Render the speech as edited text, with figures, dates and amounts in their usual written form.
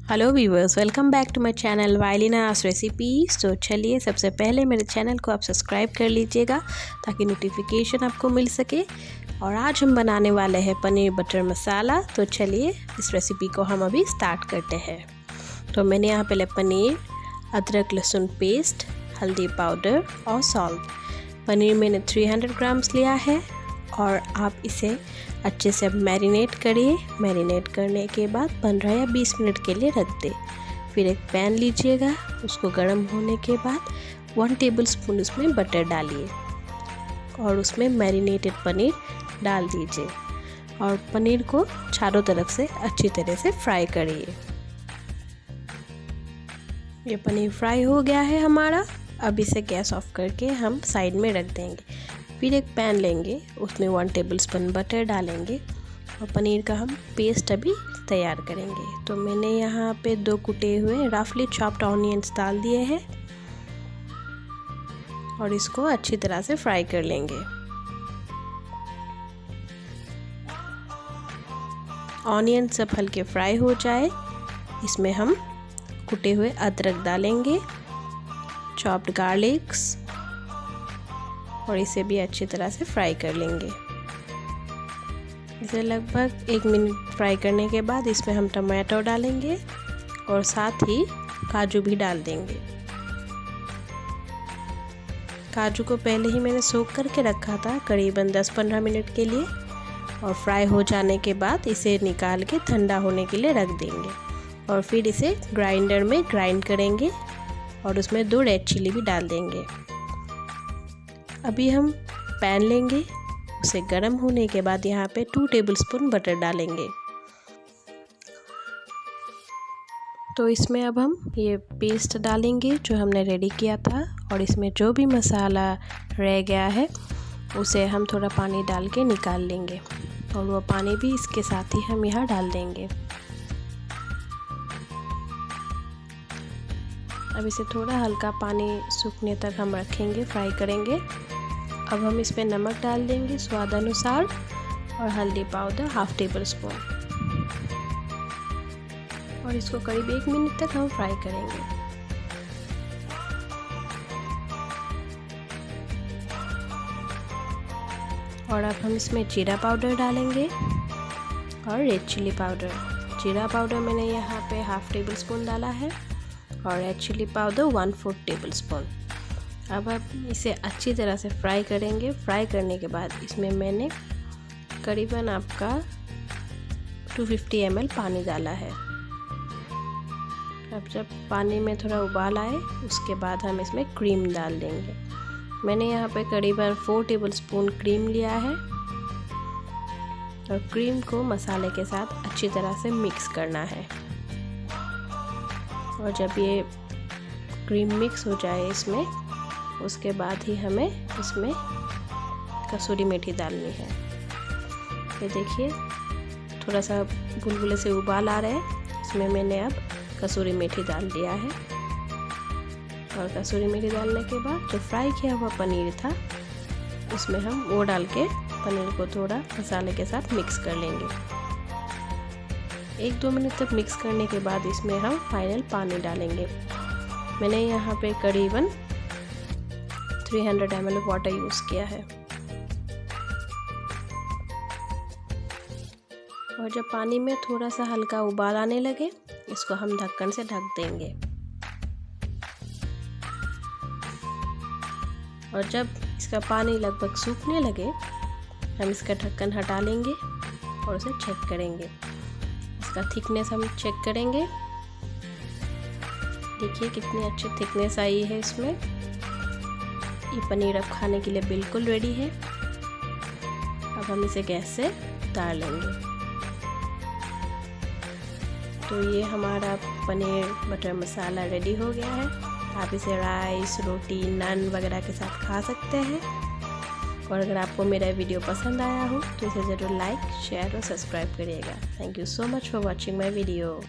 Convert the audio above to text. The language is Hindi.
Hello viewers, welcome back to my channel वाइलिनास रेसिपीज़। तो चलिए, सबसे पहले मेरे चैनल को आप सब्सक्राइब कर लीजिएगा ताकि नोटिफिकेशन आपको मिल सके। और आज हम बनाने वाले हैं पनीर बटर मसाला। तो चलिए इस रेसिपी को हम अभी स्टार्ट करते हैं। तो मैंने यहाँ पहले पनीर, अदरक लहसुन पेस्ट, हल्दी पाउडर और सॉल्ट। पनीर मैंने 300 ग्राम्स लिया है और आप इसे अच्छे से मैरिनेट करिए। मैरिनेट करने के बाद 15 या 20 मिनट के लिए रख दें। फिर एक पैन लीजिएगा, उसको गर्म होने के बाद 1 टेबलस्पून उसमें बटर डालिए और उसमें मैरिनेटेड पनीर डाल दीजिए और पनीर को चारों तरफ से अच्छी तरह से फ्राई करिए। ये पनीर फ्राई हो गया है हमारा। अब इसे गैस ऑफ करके हम साइड में रख देंगे। फिर एक पैन लेंगे, उसमें 1 टेबलस्पून बटर डालेंगे और पनीर का हम पेस्ट अभी तैयार करेंगे। तो मैंने यहाँ पे 2 कुटे हुए रफली चॉप्ड ऑनियंस डाल दिए हैं और इसको अच्छी तरह से फ्राई कर लेंगे। ऑनियन सब हल्के फ्राई हो जाए, इसमें हम कुटे हुए अदरक डालेंगे, चॉप्ड गार्लिक्स, और इसे भी अच्छी तरह से फ्राई कर लेंगे। इसे लगभग 1 मिनट फ्राई करने के बाद इसमें हम टमाटो डालेंगे और साथ ही काजू भी डाल देंगे। काजू को पहले ही मैंने सोक करके रखा था करीबन 10-15 मिनट के लिए, और फ्राई हो जाने के बाद इसे निकाल के ठंडा होने के लिए रख देंगे और फिर इसे ग्राइंडर में ग्राइंड करेंगे और उसमें 2 रेड चिली भी डाल देंगे। अभी हम पैन लेंगे, उसे गर्म होने के बाद यहाँ पे 2 टेबलस्पून बटर डालेंगे। तो इसमें अब हम ये पेस्ट डालेंगे जो हमने रेडी किया था, और इसमें जो भी मसाला रह गया है उसे हम थोड़ा पानी डाल के निकाल लेंगे और वो पानी भी इसके साथ ही हम यहाँ डाल देंगे। अब इसे थोड़ा हल्का पानी सूखने तक हम रखेंगे, फ्राई करेंगे। अब हम इसमें नमक डाल देंगे स्वाद अनुसार और हल्दी पाउडर 1/2 टेबलस्पून, और इसको करीब 1 मिनट तक हम फ्राई करेंगे। और अब हम इसमें जीरा पाउडर डालेंगे और रेड चिली पाउडर। जीरा पाउडर मैंने यहाँ पे 1/2 टेबलस्पून डाला है और रेड चिली पाउडर 1/4 टेबलस्पून। अब आप इसे अच्छी तरह से फ्राई करेंगे। फ्राई करने के बाद इसमें मैंने करीबन आपका 250 ml पानी डाला है। अब जब पानी में थोड़ा उबाल आए उसके बाद हम इसमें क्रीम डाल देंगे। मैंने यहाँ पे करीबन 4 टेबलस्पून क्रीम लिया है और क्रीम को मसाले के साथ अच्छी तरह से मिक्स करना है। और जब ये क्रीम मिक्स हो जाए इसमें, उसके बाद ही हमें इसमें कसूरी मेथी डालनी है। ये देखिए थोड़ा सा बुलबुले से उबाल आ रहा है, इसमें मैंने अब कसूरी मेथी डाल दिया है। और कसूरी मेथी डालने के बाद जो फ्राई किया हुआ पनीर था उसमें हम वो डाल के पनीर को थोड़ा मसाले के साथ मिक्स कर लेंगे। 1-2 मिनट तक मिक्स करने के बाद इसमें हम फाइनल पानी डालेंगे। मैंने यहाँ पे करीबन 300 ml वाटर यूज़ किया है। और जब पानी में थोड़ा सा हल्का उबाल आने लगे, इसको हम ढक्कन से ढक देंगे। और जब इसका पानी लगभग सूखने लगे, हम इसका ढक्कन हटा लेंगे और उसे चेक करेंगे। इसका थिकनेस हम चेक करेंगे। देखिए कितनी अच्छी थिकनेस आई है इसमें। ये पनीर अब खाने के लिए बिल्कुल रेडी है। अब हम इसे गैस से उतार लेंगे। तो ये हमारा पनीर बटर मसाला रेडी हो गया है। आप इसे राइस, रोटी, नान वगैरह के साथ खा सकते हैं। और अगर आपको मेरा वीडियो पसंद आया हो तो इसे ज़रूर लाइक, शेयर और सब्सक्राइब करिएगा। Thank you so much for watching my video.